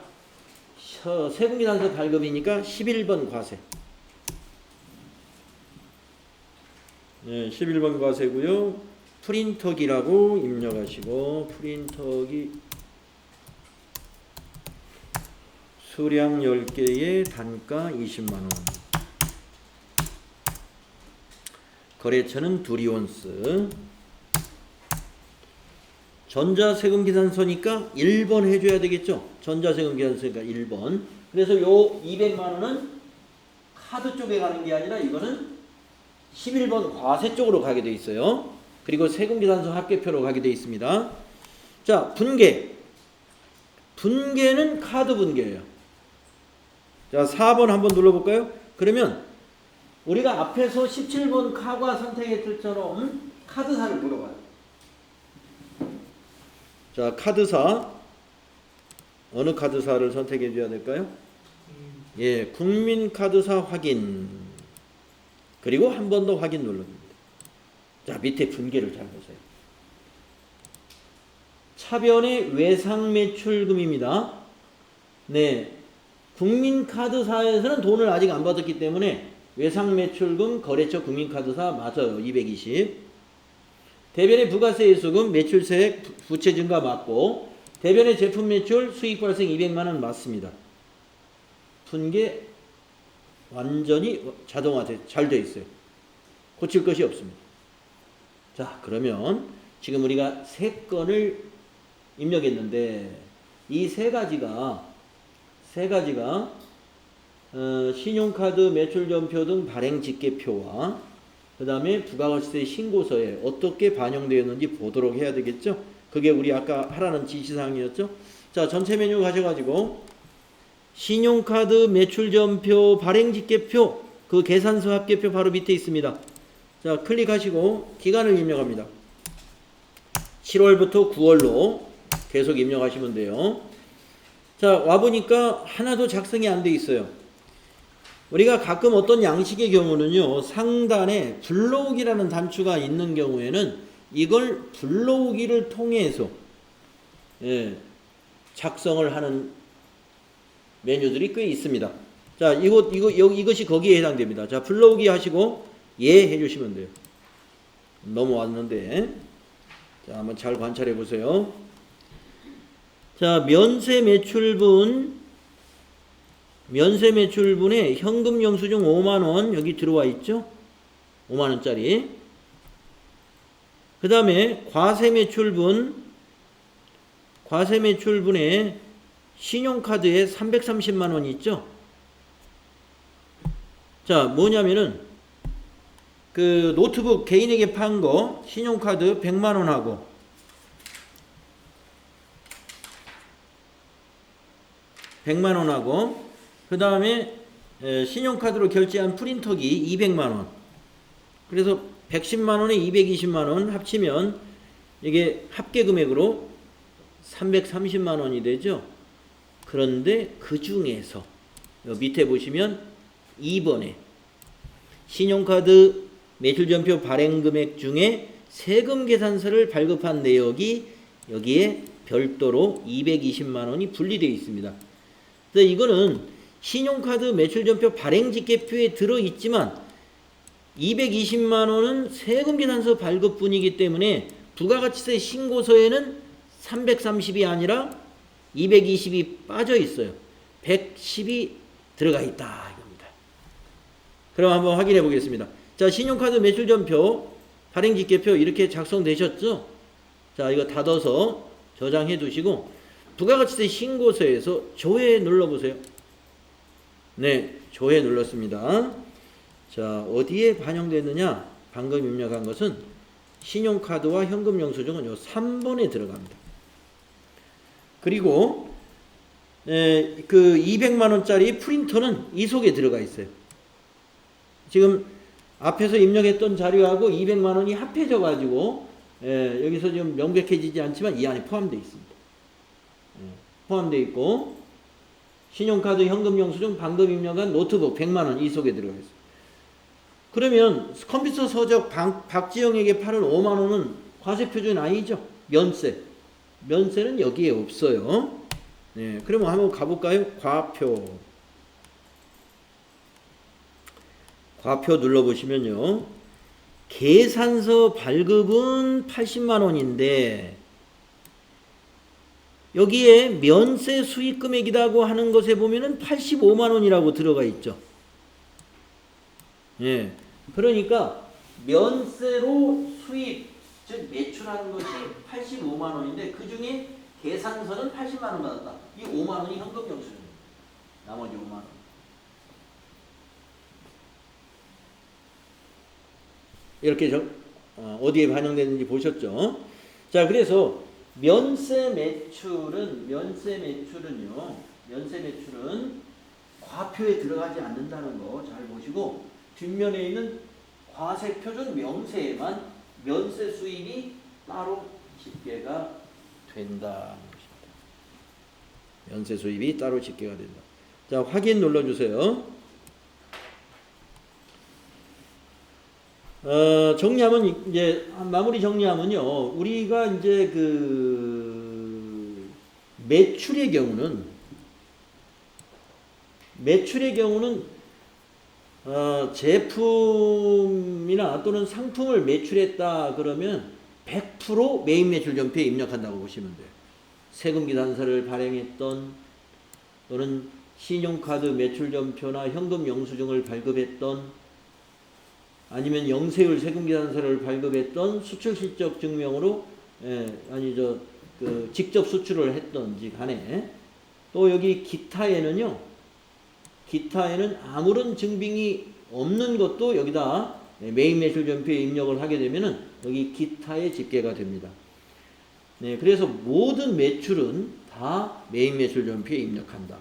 세금계산서 발급이니까 11번 과세. 네, 11번 과세고요. 프린터기라고 입력하시고 프린터기 수량 10개에 단가 20만원. 거래처는 두리온스. 전자세금계산서니까 1번 해줘야 되겠죠. 전자세금계산서니까 1번. 그래서 요 200만원은 카드 쪽에 가는 게 아니라 이거는 11번 과세 쪽으로 가게 돼 있어요. 그리고 세금계산서 합계표로 가게 돼 있습니다. 자, 분계. 분계는 카드 분계예요. 자, 4번 한번 눌러볼까요? 그러면 우리가 앞에서 17번 카과 선택했을 처럼 카드사를 물어봐요. 자, 카드사. 어느 카드사를 선택해 줘야 될까요? 예, 국민카드사 확인. 그리고 한 번 더 확인 눌러줍니다. 자, 밑에 분계를 잘 보세요. 차변의 외상매출금입니다. 네, 국민카드사에서는 돈을 아직 안 받았기 때문에 외상매출금 거래처 국민카드사 맞아요. 220. 대변의 부가세일수금 매출세액 부채 증가 맞고 대변의 제품 매출 수익 발생 200만원 맞습니다. 분계 완전히 자동화 잘 되어 있어요. 고칠 것이 없습니다. 자, 그러면 지금 우리가 3건을 입력했는데 이 세 가지가 신용카드 매출전표 등 발행집계표와 그 다음에 부가가치세 신고서에 어떻게 반영되었는지 보도록 해야 되겠죠. 그게 우리 아까 하라는 지시사항이었죠. 자, 전체 메뉴 가셔가지고 신용카드 매출전표 발행집계표 그 계산서 합계표 바로 밑에 있습니다. 자, 클릭하시고 기간을 입력합니다. 7월부터 9월로 계속 입력하시면 돼요. 자, 와보니까 하나도 작성이 안 돼 있어요. 우리가 가끔 어떤 양식의 경우는요, 상단에 불러오기라는 단추가 있는 경우에는 이걸 불러오기를 통해서 작성을 하는 메뉴들이 꽤 있습니다. 자, 이것이 거기에 해당됩니다. 자, 불러오기 하시고 예 해주시면 돼요. 넘어왔는데, 자, 한번 잘 관찰해 보세요. 자, 면세 매출분에 현금 영수증 5만원 여기 들어와 있죠? 5만원짜리. 그 다음에 과세 매출분에 신용카드에 330만원 있죠? 자, 뭐냐면은 그 노트북 개인에게 판 거 신용카드 100만원하고 그 다음에 신용카드로 결제한 프린터기 200만원. 그래서 110만원에 220만원 합치면 이게 합계금액으로 330만원이 되죠. 그런데 그 중에서 밑에 보시면 2번에 신용카드 매출전표 발행금액 중에 세금계산서를 발급한 내역이 여기에 별도로 220만원이 분리되어 있습니다. 그래서 이거는 신용카드 매출전표 발행집계표에 들어있지만 220만원은 세금계산서 발급분이기 때문에 부가가치세 신고서에는 330이 아니라 220이 빠져 있어요. 110이 들어가 있다 이겁니다. 그럼 한번 확인해 보겠습니다. 자, 신용카드 매출전표 발행집계표 이렇게 작성되셨죠? 자, 이거 닫아서 저장해 두시고 부가가치세 신고서에서 조회 눌러보세요. 네, 조회 눌렀습니다. 자, 어디에 반영됐느냐? 방금 입력한 것은 신용카드와 현금 영수증은 요 3번에 들어갑니다. 그리고 그 200만원짜리 프린터는 이 속에 들어가 있어요. 지금 앞에서 입력했던 자료하고 200만원이 합해져 가지고 여기서 좀 명백해지지 않지만 이 안에 포함되어 있습니다. 포함되어 있고 신용카드, 현금 영수증, 방금 입력한 노트북 100만원 이 속에 들어가 있어요. 그러면 컴퓨터 서적 박지영에게 파는 5만원은 과세 표준 아니죠? 면세는 여기에 없어요. 네, 그러면 한번 가볼까요? 과표. 과표 눌러보시면요. 계산서 발급은 80만 원인데 여기에 면세 수익 금액이라고 하는 것에 보면은 85만 원이라고 들어가 있죠. 예. 그러니까 면세로 수입, 즉 매출하는 것이 85만 원인데 그 중에 계산서는 80만 원 받았다. 이 5만 원이 현금 영수증. 나머지 5만 원. 이렇게 어디에 반영되는지 보셨죠? 자, 그래서 면세 매출은 과표에 들어가지 않는다는 거 잘 보시고 뒷면에 있는 과세 표준 명세에만 면세 수입이 따로 집계가 된다. 면세 수입이 따로 집계가 된다. 자, 확인 눌러주세요. 정리하면 이제 마무리 정리하면요. 우리가 이제 그 매출의 경우는 제품이나 또는 상품을 매출했다 그러면 100% 매입 매출 전표에 입력한다고 보시면 돼요. 세금계산서를 발행했던 또는 신용카드 매출 전표나 현금 영수증을 발급했던 아니면 영세율 세금계산서를 발급했던 수출실적 증명으로 직접 수출을 했던지 간에 또 여기 기타에는 아무런 증빙이 없는 것도 여기다 매입 매출 전표에 입력을 하게 되면은 여기 기타에 집계가 됩니다. 네, 그래서 모든 매출은 다 매입 매출 전표에 입력한다.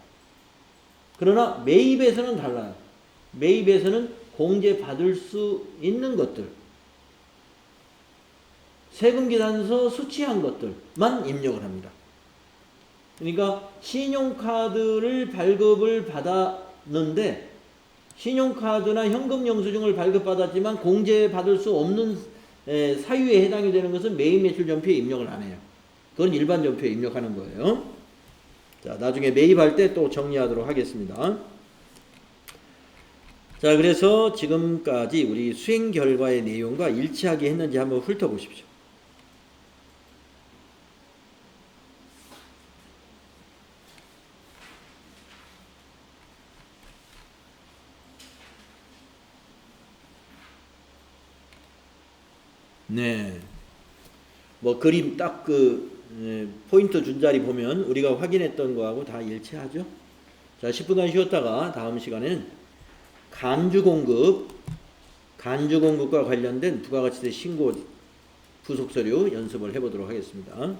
그러나 매입에서는 달라요. 매입에서는 공제받을 수 있는 것들, 세금계산서 수취한 것들만 입력을 합니다. 그러니까 신용카드를 발급을 받았는데 신용카드나 현금 영수증을 발급받았지만 공제받을 수 없는 사유에 해당이 되는 것은 매입 매출 전표에 입력을 안 해요. 그건 일반 전표에 입력하는 거예요. 자, 나중에 매입할 때 또 정리하도록 하겠습니다. 자, 그래서 지금까지 우리 수행 결과의 내용과 일치하게 했는지 한번 훑어보십시오. 네. 뭐 그림 딱 포인트 준 자리 보면 우리가 확인했던 거하고 다 일치하죠. 자, 10분간 쉬었다가 다음 시간에는 간주공급과 관련된 부가가치세 신고 부속서류 연습을 해보도록 하겠습니다.